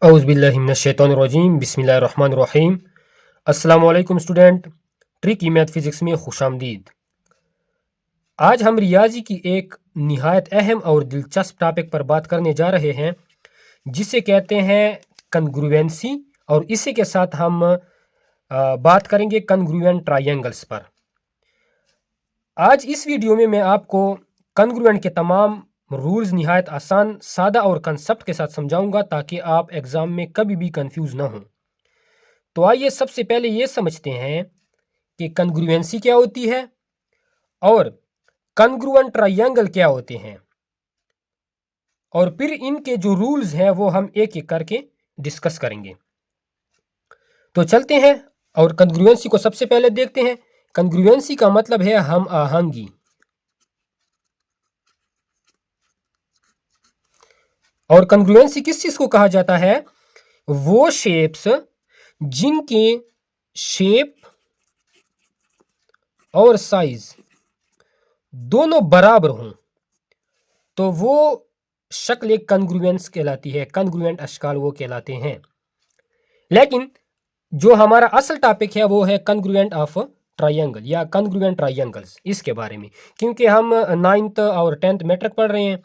औज़ुबिल्लाहिमिनश्शैतानिर्रजीम बिस्मिल्लाहिर्रहमानिर्रहीम। अस्सलाम वालेकुम स्टूडेंट, ट्रिकी मैथ फिज़िक्स में खुशामदीद। आज हम रियाजी की एक निहायत अहम और दिलचस्प टॉपिक पर बात करने जा रहे हैं जिसे कहते हैं कन्ग्रुएंसी, और इसी के साथ हम बात करेंगे कन्ग्रुएंट ट्रायंगल्स पर। आज इस वीडियो में मैं आपको कन्ग्रुएंट के तमाम रूल्स निहायत आसान, सादा और कंसेप्ट के साथ समझाऊंगा ताकि आप एग्ज़ाम में कभी भी कंफ्यूज ना हो। तो आइए सबसे पहले ये समझते हैं कि कन्ग्रुएंसी क्या होती है और कन्ग्रुएंट ट्रायंगल क्या होते हैं, और फिर इनके जो रूल्स हैं वो हम एक एक करके डिस्कस करेंगे। तो चलते हैं और कन्ग्रुएंसी को सबसे पहले देखते हैं। कन्ग्रुएंसी का मतलब है हम आहंगी, और कन्ग्रुएंसी किस चीज को कहा जाता है? वो शेप्स जिनके शेप और साइज दोनों बराबर हों तो वो शक्ल एक कन्ग्रुएंस कहलाती है, कन्ग्रुएंट अशकाल वो कहलाते हैं। लेकिन जो हमारा असल टॉपिक है वो है कन्ग्रुएंट ऑफ ट्रायंगल या कन्ग्रुएंट ट्रायंगल्स, इसके बारे में, क्योंकि हम 9th और 10th मैट्रिक पढ़ रहे हैं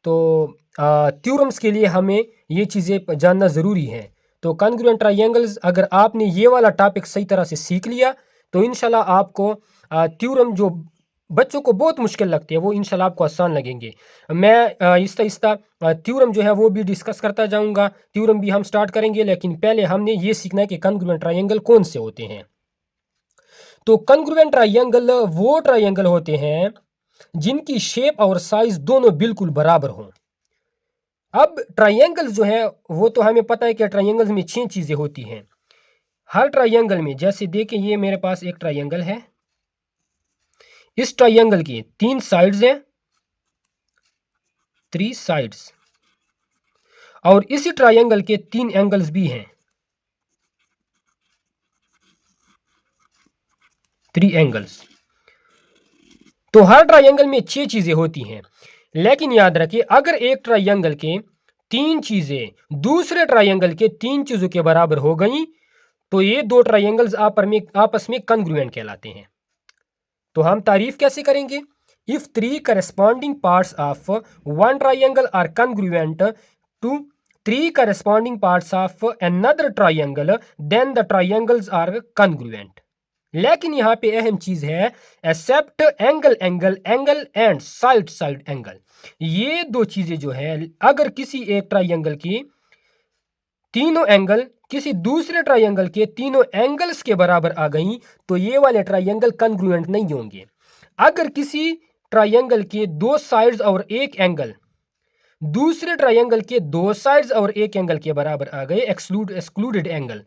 तो थ्योरम्स के लिए हमें ये चीज़ें जानना ज़रूरी है। तो कन्ग्रुएंट ट्रायंगल्स अगर आपने ये वाला टॉपिक सही तरह से सीख लिया तो इंशाल्लाह आपको थ्योरम जो बच्चों को बहुत मुश्किल लगती है वो इंशाल्लाह आपको आसान लगेंगे। मैं आहिस्ता आहिस्ता थ्योरम जो है वो भी डिस्कस करता जाऊंगा, थ्योरम भी हम स्टार्ट करेंगे, लेकिन पहले हमने ये सीखना है कि कन्ग्रुएंट ट्रायंगल कौन से होते हैं। तो कन्ग्रुएंट ट्रायंगल वो ट्रायंगल होते हैं जिनकी शेप और साइज दोनों बिल्कुल बराबर हों। अब ट्रायंगल्स जो है वो तो हमें पता है कि ट्रायंगल्स में 6 चीज़ें होती हैं। हर ट्रायंगल में, जैसे देखें ये मेरे पास एक ट्रायंगल है, इस ट्रायंगल की 3 साइड्स हैं, 3 साइड्स, और इसी ट्रायंगल के 3 एंगल्स भी हैं, 3 एंगल्स। तो हर ट्रायंगल में 6 चीजें होती हैं, लेकिन याद रखिए अगर एक ट्रायंगल के 3 चीजें दूसरे ट्रायंगल के 3 चीजों के बराबर हो गई तो ये दो ट्रायंगल्स आपस में कन्ग्रुएंट कहलाते हैं। तो हम तारीफ कैसे करेंगे? If 3 corresponding parts of one triangle are congruent to 3 corresponding parts of another triangle then the triangles are congruent. लेकिन यहाँ पे अहम चीज है, except angle angle angle and side side angle. ये दो चीजें जो है अगर किसी एक ट्रायंगल की तीनों एंगल किसी दूसरे ट्रायंगल के तीनों एंगल्स के बराबर आ गई तो ये वाले ट्रायंगल कन्ग्रुएंट नहीं होंगे। अगर किसी ट्रायंगल के 2 साइड्स और एक एंगल दूसरे ट्रायंगल के 2 साइड्स और एक एंगल के बराबर आ गए, एक्सक्लूडेड एंगल,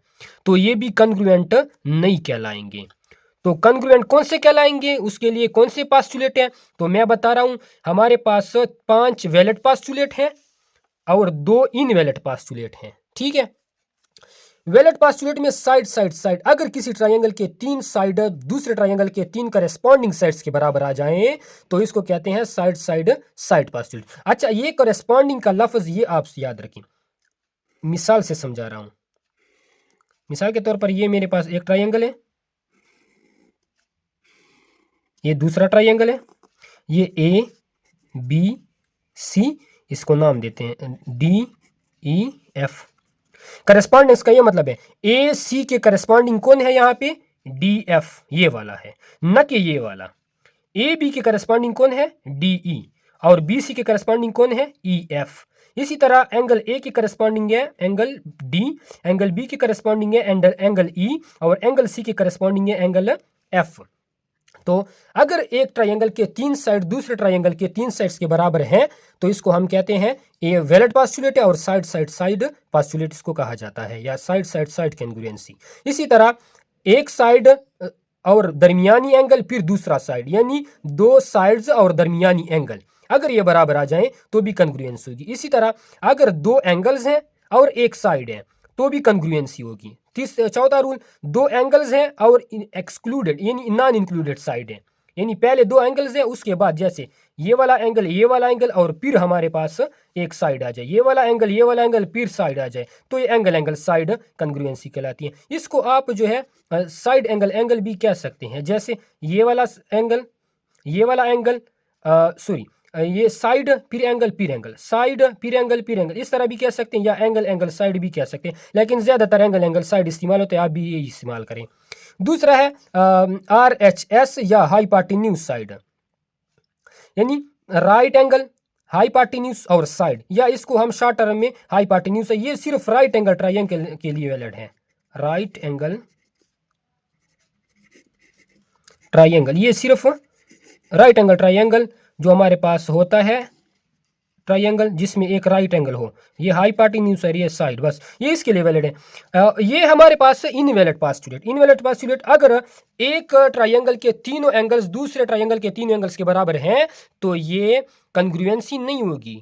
तो ये भी कन्ग्रुएंट नहीं कहलाएंगे। तो कन्ग्रुएंट कौन से कहलाएंगे, उसके लिए कौन से पास्टुलेट हैं? तो मैं बता रहा हूं, हमारे पास 5 वैलिड पास्टुलेट हैं और 2 इनवैलिड पास्टुलेट हैं। ठीक है, वैलिड पास्टुलेट में साइड साइड साइड, अगर किसी ट्रायंगल के 3 साइड दूसरे ट्रायंगल के 3 करेस्पॉन्डिंग साइड्स के बराबर आ जाएं तो इसको कहते हैं साइड साइड साइड पास्टुलेट। अच्छा, ये करेस्पॉन्डिंग का लफ्ज ये आप याद रखें, मिसाल से समझा रहा हूं। मिसाल के तौर पर ये मेरे पास एक ट्रायंगल है, ये दूसरा ट्रायंगल है, ये ए बी सी, इसको नाम देते हैं डी ई एफ। करस्पॉन्डेंस का ये मतलब है ए सी के करस्पॉन्डिंग कौन है यहाँ पे? डी एफ, ये वाला है, न कि ये वाला। ए बी के करस्पॉन्डिंग कौन है? डी ई, और बी सी के करस्पॉन्डिंग कौन है? E F. इसी तरह एंगल ए के करस्पॉन्डिंग है एंगल डी, एंगल बी के करस्पॉन्डिंग है एंगल ई, और एंगल सी के करस्पॉन्डिंग है एंगल एफ। तो अगर एक ट्रायंगल के 3 साइड दूसरे ट्रायंगल के 3 साइड्स के बराबर हैं तो इसको हम कहते हैं ये वैलिड पास्टुलेट है, और साइड साइड साइड पास्टुलेट इसको कहा जाता है, या साइड साइड साइड कन्ग्रुएंसी। इसी तरह एक साइड और दरमियानी एंगल, फिर दूसरा साइड, यानी 2 साइड्स और दरमियानी एंगल अगर ये बराबर आ जाएं तो भी कन्ग्रुएंसी होगी। इसी तरह अगर 2 एंगल्स हैं और एक साइड है तो भी कन्ग्रुएंसी होगी। चौथा रूल, 2 एंगल्स हैं और एक्सक्लूडेड यानी नॉन इंक्लूडेड साइड है, यानी पहले दो एंगल्स है, उसके बाद जैसे ये वाला एंगल और फिर हमारे पास एक साइड आ जाए, ये वाला एंगल फिर साइड आ जाए, तो ये एंगल साइड कंग्रुएंसी कहलाती है। इसको आप जो है साइड एंगल भी कह सकते हैं। जैसे ये वाला एंगल सॉरी ये साइड फिर एंगल साइड फिर एंगल इस तरह भी कह सकते हैं, या एंगल साइड भी कह सकते हैं, लेकिन ज़्यादातर एंगल साइड इस्तेमाल होता है, आप भी ये इस्तेमाल करें। दूसरा है RHS या हाइपोटेन्यूज साइड, यानी राइट एंगल हाइपोटेन्यूज और साइड, या इसको हम शॉर्ट टर्म में हाइपोटेन्यूज है, ये सिर्फ राइट एंगल ट्रायंगल के लिए वैलिड है। राइट एंगल ट्रायंगल, ये सिर्फ राइट एंगल ट्रायंगल जो हमारे पास होता है, ट्रायंगल जिसमें एक राइट एंगल हो, ये हाइपोटेन्यूज है, ये साइड, बस ये इसके लिए वैलिड है। ये हमारे पास इनवैलिड पास्टुलेट अगर एक ट्रायंगल के तीनों एंगल्स दूसरे ट्रायंगल के तीनों एंगल्स के बराबर हैं तो ये कंग्रुएंसी नहीं होगी।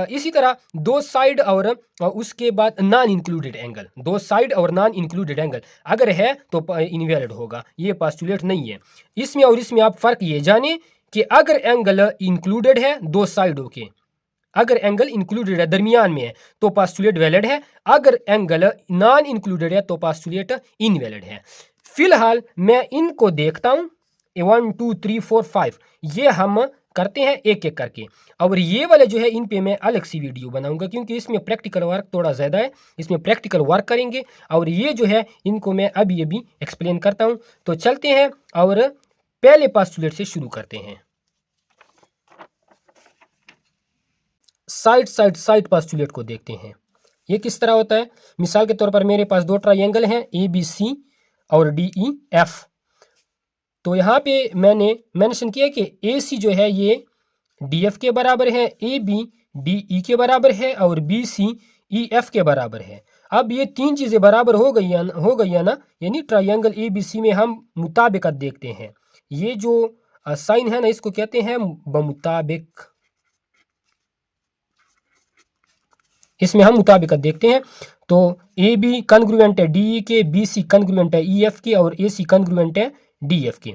इसी तरह दो साइड और उसके बाद नॉन इंक्लूडेड एंगल, दो साइड और नॉन इंक्लूडेड एंगल अगर है तो इनवैलिड होगा, ये पास्टुलेट नहीं है। इसमें और इसमें आप फर्क ये जाने कि अगर एंगल इंक्लूडेड है दो साइडों के, अगर एंगल इंक्लूडेड है दरमियान में है तो पास्टुलेट वैलिड है, अगर एंगल नॉन इंक्लूडेड है तो पास्टुलेट इनवैलिड है। फिलहाल मैं इनको देखता हूं 1 2 3 4 5, ये हम करते हैं एक एक करके, और ये वाले जो है इन पे मैं अलग सी वीडियो बनाऊंगा क्योंकि इसमें प्रैक्टिकल वर्क थोड़ा ज़्यादा है, इसमें प्रैक्टिकल वर्क करेंगे, और ये जो है इनको मैं अभी एक्सप्लेन करता हूं। तो चलते हैं और पहले पास्टुलेट से शुरू करते हैं। साइड पास्टुलेट को देखते हैं, ये किस तरह होता है। मिसाल के तौर पर मेरे पास दो ट्रायंगल हैं ABC और DEF, तो यहाँ पे मैंने मेंशन किया कि AC जो है ये DF के बराबर है, AB DE के बराबर है और BC EF के बराबर है। अब ये तीन चीज़ें बराबर हो गई है ना, यानी ट्रायंगल ABC में हम मुताबिकत देखते हैं। ये जो साइन है ना, इसको कहते हैं बमुताबिक, इसमें हम मुताबिकत देखते हैं। तो AB कन्ग्रुएंट है DE के, BC कन्ग्रुएंट है EF के और AC कन्ग्रुएंट है DF के।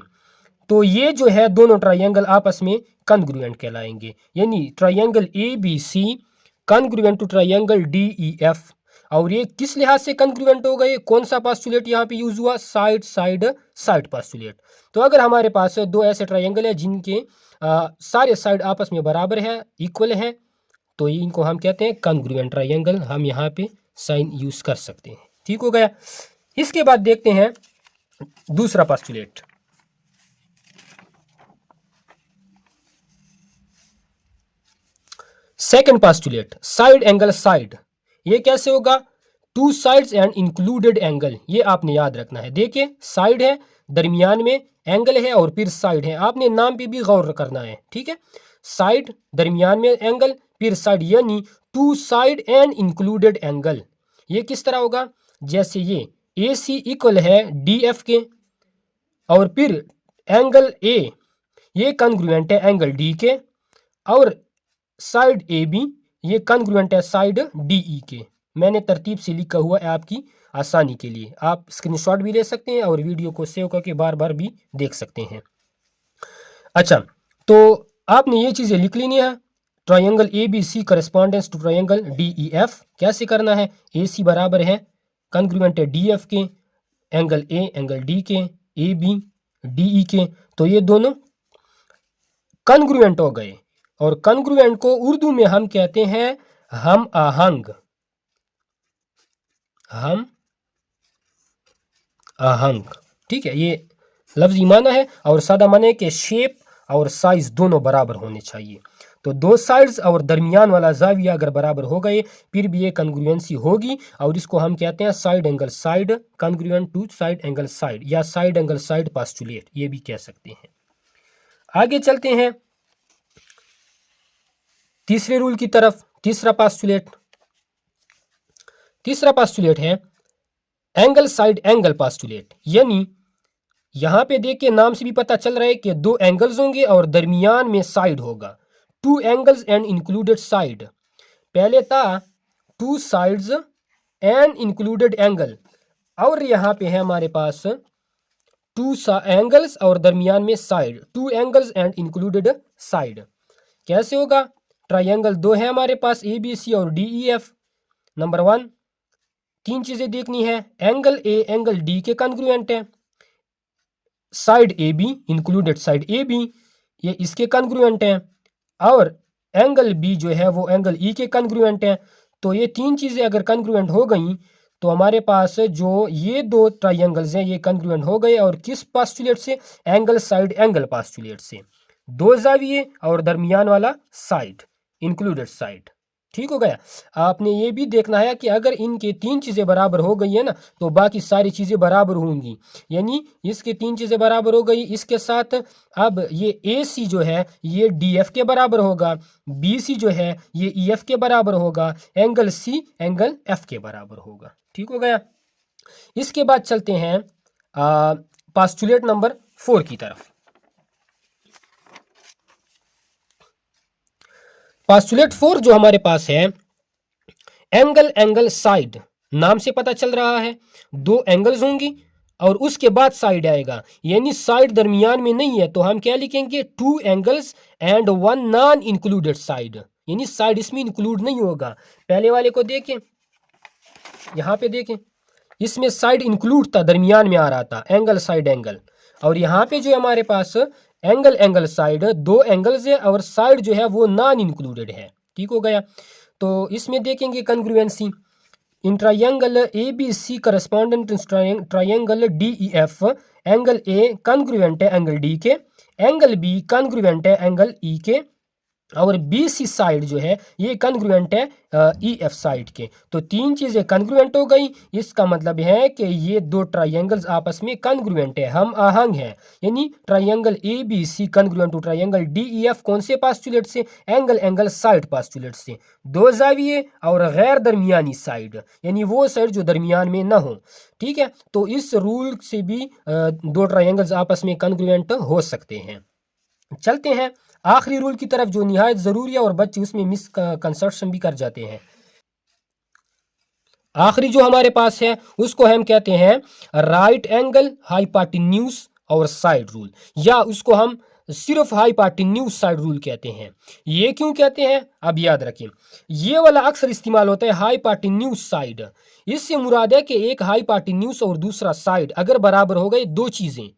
तो ये जो है दोनों ट्रायंगल आपस में कन्ग्रुएंट कहलाएंगे, यानी triangle ABC congruent to triangle DEF। और ये किस लिहाज से कन्ग्रुएंट हो गए, कौन सा पास्टुलेट यहाँ पे यूज हुआ, साइड पास्टुलेट। तो अगर हमारे पास दो ऐसे ट्रायंगल है जिनके सारे साइड आपस में बराबर है, इक्वल है, तो इनको हम कहते हैं कन्ग्रुएंट ट्रायंगल, हम यहाँ पे साइन यूज कर सकते हैं। ठीक हो गया। इसके बाद देखते हैं दूसरा postulate. Second postulate, side angle side, ये कैसे होगा, two sides and included angle, ये आपने याद रखना है। देखिए साइड है, दरमियान में एंगल है और फिर साइड है, आपने नाम पे भी गौर करना है, ठीक है। साइड, दरमियान में एंगल, फिर साइड, यानी two side and included angle. ये किस तरह होगा, जैसे ये AC इक्वल है DF के और फिर एंगल A ये कन्ग्रुएंट है एंगल D के, और साइड AB ये कन्ग्रुएंट है साइड DE के। मैंने तरतीब से लिखा हुआ है आपकी आसानी के लिए, आप स्क्रीनशॉट भी ले सकते हैं और वीडियो को सेव करके बार बार भी देख सकते हैं। अच्छा, तो आपने ये चीज़ें लिख लेनी है। Triangle ABC correspondence to triangle DEF कैसे करना है, AC बराबर है कन्ग्रुएंट है DF के, एंगल A एंगल D के, AB DE के, तो ये दोनों कन्ग्रुएंट हो गए। और कन्ग्रुएंट को उर्दू में हम कहते हैं हम आहंग, हम आहंग, ठीक है। ये लफ्जी माना है और सादा माना है कि शेप और साइज दोनों बराबर होने चाहिए। तो दो साइड्स और दरमियान वाला जाविया अगर बराबर हो गए फिर भी ये कन्ग्रुएंसी होगी, और इसको हम कहते हैं side angle side, congruent to side angle side, या साइड एंगल साइड पास्टुलेट, ये भी कह सकते हैं। आगे चलते हैं तीसरे रूल की तरफ। तीसरा पास्टुलेट है एंगल साइड एंगल पास्टुलेट, यानी यहां पे देखिए नाम से भी पता चल रहा है कि दो एंगल्स होंगे और दरमियान में साइड होगा। Two angles and included side, पहले था two sides and included angle, और यहां पे है हमारे पास टू एंगल्स और दरमियान में side, two angles and included side. कैसे होगा? ट्रायंगल दो है हमारे पास, ए बी सी और D E F. Number one, तीन चीजें देखनी है, एंगल ए एंगल डी के कॉन्ग्रुएंट है, side A B included side A B ये इसके कॉन्ग्रुएंट हैं, और एंगल बी जो है वो एंगल ई के कॉन्ग्रुएंट है। तो ये तीन चीज़ें अगर कॉन्ग्रुएंट हो गई तो हमारे पास जो ये दो ट्रायंगल्स हैं ये कॉन्ग्रुएंट हो गए, और किस पास्टुलेट से? एंगल साइड एंगल पास्टुलेट से। दो जाविये और दरमियान वाला साइड, इंक्लूडेड साइड। ठीक हो गया। आपने ये भी देखना है कि अगर इनके तीन चीज़ें बराबर हो गई है ना तो बाकी सारी चीज़ें बराबर होंगी, यानी इसके तीन चीज़ें बराबर हो गई इसके साथ। अब ये ए सी जो है ये डी एफ के बराबर होगा, बी सी जो है ये ई एफ के बराबर होगा, एंगल सी एंगल एफ के बराबर होगा। ठीक हो गया। इसके बाद चलते हैं पास्टुलेट नंबर 4 की तरफ। पास्टुलेट 4 जो हमारे पास है, एंगल एंगल साइड, नाम से पता चल रहा है दो एंगल्स होंगी और उसके बाद साइड आएगा, यानी साइड दरमियान में नहीं है तो हम क्या लिखेंगे? Two angles and one non included side, यानी साइड इसमें इंक्लूड नहीं होगा। पहले वाले को देखें, यहाँ पे देखें, इसमें साइड इंक्लूड था, दरमियान में आ रहा था एंगल साइड एंगल, और यहाँ पे जो है हमारे पास एंगल एंगल साइड, दो एंगल्स है और साइड जो है वो नॉन इंक्लूडेड है। ठीक हो गया। तो इसमें देखेंगे congruency, in triangle A B C correspondent triangle D E F, angle A congruent है एंगल डी के, एंगल बी कॉन्ग्रुएंट है एंगल ई के, और बी सी साइड जो है ये कॉन्ग्रुएंट है ई एफ साइड के। तो तीन चीज़ें कॉन्ग्रुएंट हो गई, इसका मतलब है कि ये दो ट्रायंगल्स आपस में कॉन्ग्रुएंट है, हम आहंग हैं, यानी triangle A B C congruent to triangle D E F कौन से पास्टुलेट से? एंगल एंगल साइड पास्टुलेट से। दो जाविये और गैर दरमियानी साइड, यानी वो साइड जो दरमियान में ना हो। ठीक है, तो इस रूल से भी दो ट्रायंगल्स आपस में कॉन्ग्रुएंट हो सकते हैं। चलते हैं आखिरी रूल की तरफ जो निहायत ज़रूरी है और बच्चे उसमें मिसकंसेप्शन भी कर जाते हैं। आखिरी जो हमारे पास है उसको हम कहते हैं राइट एंगल हाइपोटेन्यूज और साइड रूल, या उसको हम सिर्फ हाइपोटेन्यूज साइड रूल कहते हैं। ये क्यों कहते हैं? अब याद रखें, ये वाला अक्सर इस्तेमाल होता है हाइपोटेन्यूज साइड। इससे मुराद है कि एक हाइपोटेन्यूज और दूसरा साइड अगर बराबर हो गए दो चीज़ें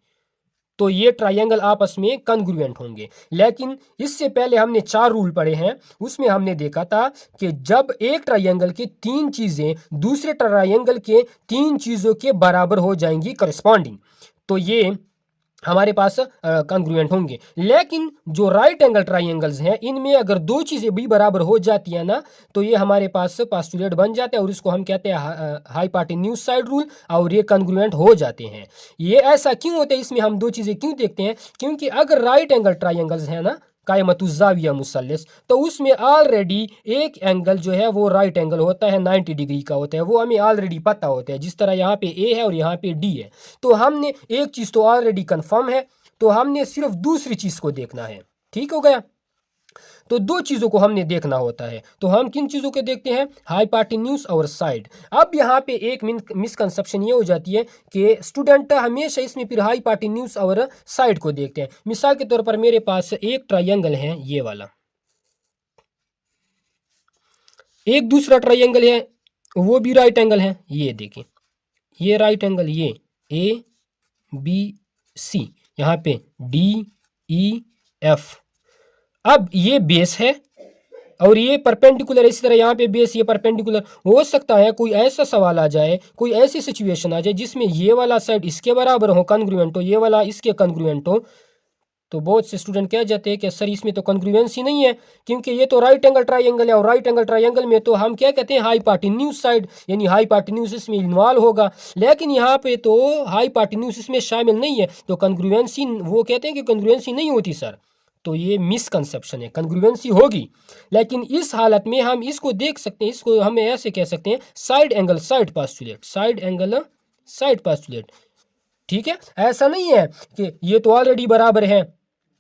तो ये ट्रायंगल आपस में कॉन्ग्रुएंट होंगे। लेकिन इससे पहले हमने 4 रूल पढ़े हैं, उसमें हमने देखा था कि जब एक ट्रायंगल की तीन चीज़ें दूसरे ट्रायंगल के तीन चीज़ों के बराबर हो जाएंगी करस्पॉन्डिंग, तो ये हमारे पास कॉन्ग्रुएंट होंगे। लेकिन जो राइट एंगल ट्रायंगल्स हैं इनमें अगर दो चीज़ें भी बराबर हो जाती है ना तो ये हमारे पास पास्टुलेट बन जाते हैं और इसको हम कहते हैं हाइपोटेन्यूज साइड रूल, और ये कॉन्ग्रुएंट हो जाते हैं। ये ऐसा क्यों होता है? इसमें हम दो चीज़ें क्यों देखते हैं? क्योंकि अगर राइट एंगल ट्रायंगल्स है ना कायमतुज़्ज़ाविया मुसल्लस, तो उसमें ऑलरेडी एक एंगल जो है वो राइट एंगल होता है, 90 डिग्री का होता है, वो हमें ऑलरेडी पता होता है। जिस तरह यहाँ पे ए है और यहाँ पे डी है, तो हमने एक चीज़ तो ऑलरेडी कंफर्म है, तो हमने सिर्फ दूसरी चीज़ को देखना है। ठीक हो गया। तो दो चीज़ों को हमने देखना होता है, तो हम किन चीज़ों को देखते हैं? हाइपोटेन्यूज और साइड। अब यहाँ पे एक मिसकंसेप्शन ये हो जाती है कि स्टूडेंट हमेशा इसमें फिर हाइपोटेन्यूज और साइड को देखते हैं। मिसाल के तौर पर मेरे पास एक ट्रायंगल है ये वाला, एक दूसरा ट्रायंगल है वो भी राइट एंगल है, ये देखिए ये राइट एंगल, ये ए बी सी, यहाँ पे डी ई एफ। अब ये बेस है और ये परपेंडिकुलर, इसी तरह यहाँ पे बेस ये परपेंडिकुलर। हो सकता है कोई ऐसा सवाल आ जाए, कोई ऐसी सिचुएशन आ जाए जिसमें ये वाला साइड इसके बराबर हो, कॉन्ग्रुएंट हो, ये वाला इसके कॉन्ग्रुएंट हो, तो बहुत से स्टूडेंट कह जाते हैं कि सर इसमें तो कॉन्ग्रुएंसी नहीं है क्योंकि ये तो राइट एंगल ट्रायंगल है, और राइट एंगल ट्रायंगल में तो हम क्या कहते हैं? हाइपोटेन्यूज साइड, यानी हाइपोटेन्यूज इसमें इन्वॉल्व होगा। लेकिन यहाँ पे तो हाइपोटेन्यूज इसमें शामिल नहीं है, तो कॉन्ग्रुएंसी, वो कहते हैं कि कॉन्ग्रुएंसी नहीं होती सर। तो ये मिसकंसेप्शन है, कॉन्ग्रुएंसी होगी। लेकिन इस हालत में हम इसको देख सकते हैं, इसको हम ऐसे कह सकते हैं side angle side postulate, side angle side postulate. ठीक है, ऐसा नहीं है कि ये तो ऑलरेडी बराबर है।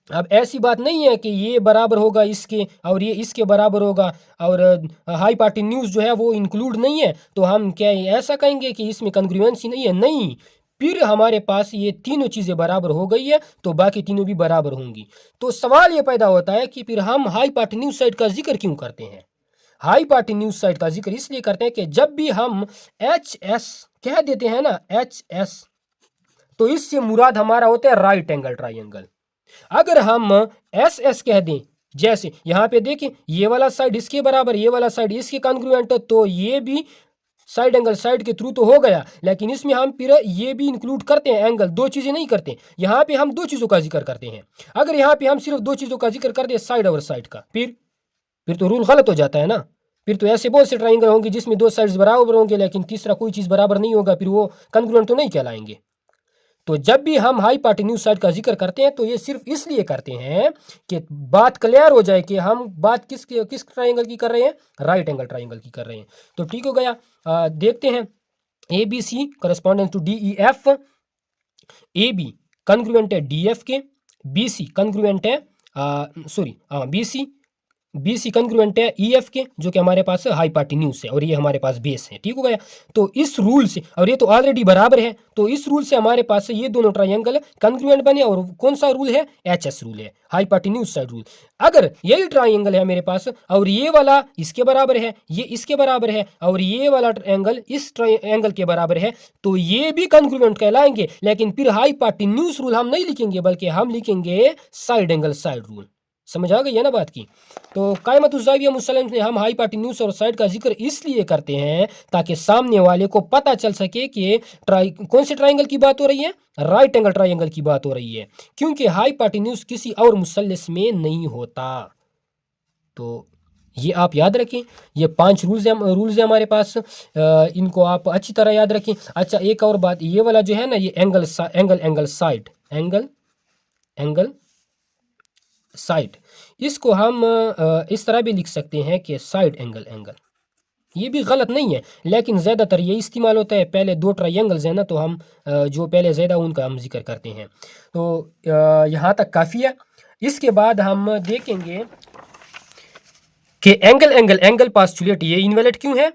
अब ऐसी बात नहीं है कि ये बराबर होगा इसके और ये इसके बराबर होगा और हाइपोटेन्यूज जो है वो इंक्लूड नहीं है, तो हम क्या ऐसा कहेंगे कि इसमें कॉन्ग्रुएंसी नहीं है? नहीं, फिर हमारे पास ये तीनों चीज़ें बराबर हो गई है तो बाकी तीनों भी बराबर होंगी। तो सवाल ये पैदा होता है कि फिर हम हाइपोटेन्यूज साइड का जिक्र क्यों करते हैं। हाइपोटेन्यूज साइड का जिक्र इसलिए करते हैं कि जब भी हम एच एस कह देते हैं ना, एच एस, तो इससे मुराद हमारा होता है राइट एंगल ट्राइंगल। अगर हम एस एस कह दें, जैसे यहाँ पे देखें ये वाला साइड इसके बराबर, ये वाला साइड इसके कॉन्ग्रुएंट, तो ये भी साइड एंगल साइड के थ्रू तो हो गया, लेकिन इसमें हम फिर ये भी इंक्लूड करते हैं एंगल, दो चीजें नहीं करते। यहाँ पे हम दो चीजों का जिक्र करते हैं। अगर यहाँ पे हम सिर्फ दो चीजों का जिक्र कर दे, साइड और साइड का, फिर तो रूल गलत हो जाता है ना। फिर तो ऐसे बहुत से ट्राइंगल होंगे जिसमें दो साइड्स बराबर होंगे लेकिन तीसरा कोई चीज बराबर नहीं होगा, फिर वो कॉन्ग्रुएंट तो नहीं कहलाएंगे। तो जब भी हम हाइपोटेन्यूज साइड का जिक्र करते हैं तो ये सिर्फ इसलिए करते हैं कि बात क्लियर हो जाए कि हम बात किस ट्राइंगल की कर रहे हैं, राइट एंगल ट्राइंगल की कर रहे हैं। तो ठीक हो गया। देखते हैं A B C correspondence to D E F, A B congruent है डी एफ के, बी सी कॉन्ग्रुएंट है बी सी कॉन्ग्रुएंट है ई एफ के, जो कि हमारे पास हाइपोटेन्यूज है और ये हमारे पास बेस है। ठीक हो गया। तो इस रूल से, और ये तो ऑलरेडी बराबर है, तो इस रूल से हमारे पास ये दोनों ट्राइंगल कॉन्ग्रुएंट बने। और कौन सा रूल है, एच एस रूल है, हाइपोटेन्यूज साइड रूल। अगर यही ट्राइंगल है मेरे पास और ये वाला इसके बराबर है, ये इसके बराबर है और ये वाला एंगल इस एंगल के बराबर है, तो ये भी कॉन्ग्रुएंट कहलाएंगे। लेकिन फिर हाइपोटेन्यूज रूल हम नहीं लिखेंगे बल्कि हम लिखेंगे साइड एंगल साइड रूल। समझ आ गई है ना बात की। तो कायमतुज़्ज़ाविया मुसलम में हम हाइपोटेन्यूज और साइड का जिक्र इसलिए करते हैं ताकि सामने वाले को पता चल सके कि कौन से ट्राइंगल की बात हो रही है, राइट एंगल ट्राइंगल की बात हो रही है, क्योंकि हाइपोटेन्यूज किसी और मुसल्लस में नहीं होता। तो ये आप याद रखें, ये 5 रूल्स है हमारे पास, इनको आप अच्छी तरह याद रखें। अच्छा, एक और बात, ये वाला जो है ना, ये एंगल साइड, एंगल साइड, इसको हम इस तरह भी लिख सकते हैं कि साइड एंगल। ये भी गलत नहीं है, लेकिन ज़्यादातर ये इस्तेमाल होता है। पहले दो ट्रायंगल्स हैं ना, तो हम जो पहले ज़्यादा उनका हम जिक्र करते हैं। तो यहाँ तक काफ़ी है। इसके बाद हम देखेंगे कि एंगल पास्टुलेट ये इनवैलिड क्यों है,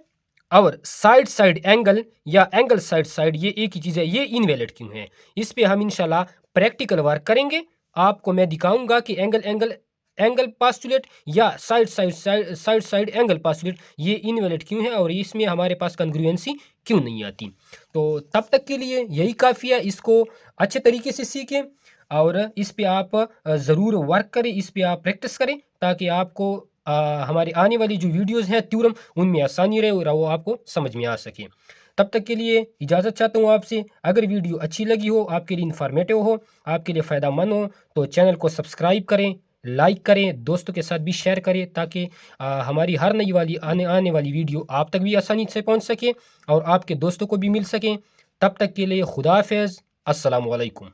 और साइड एंगल या एंगल साइड ये एक ही चीज़ है, ये इनवैलिड क्यों है। इस पे हम इंशाल्लाह प्रैक्टिकल वर्क करेंगे। आपको मैं दिखाऊंगा कि एंगल पास्टुलेट या साइड एंगल पास्टुलेट ये इनवैलिड क्यों है और इसमें हमारे पास कॉन्ग्रुएंसी क्यों नहीं आती। तो तब तक के लिए यही काफ़ी है। इसको अच्छे तरीके से सीखें और इस पे आप ज़रूर वर्क करें, इस पे आप प्रैक्टिस करें, ताकि आपको हमारी आने वाली जो वीडियोज़ हैं थ्योरम, उनमें आसानी रहे और वो आपको समझ में आ सके। तब तक के लिए इजाज़त चाहता हूँ आपसे। अगर वीडियो अच्छी लगी हो, आपके लिए इन्फॉर्मेटिव हो, आपके लिए फ़ायदेमंद हो, तो चैनल को सब्सक्राइब करें, लाइक करें, दोस्तों के साथ भी शेयर करें, ताकि हमारी हर नई वाली आने वाली वीडियो आप तक भी आसानी से पहुँच सके और आपके दोस्तों को भी मिल सकें। तब तक के लिए खुदा हाफ़िज़, अस्सलामु अलैकुम।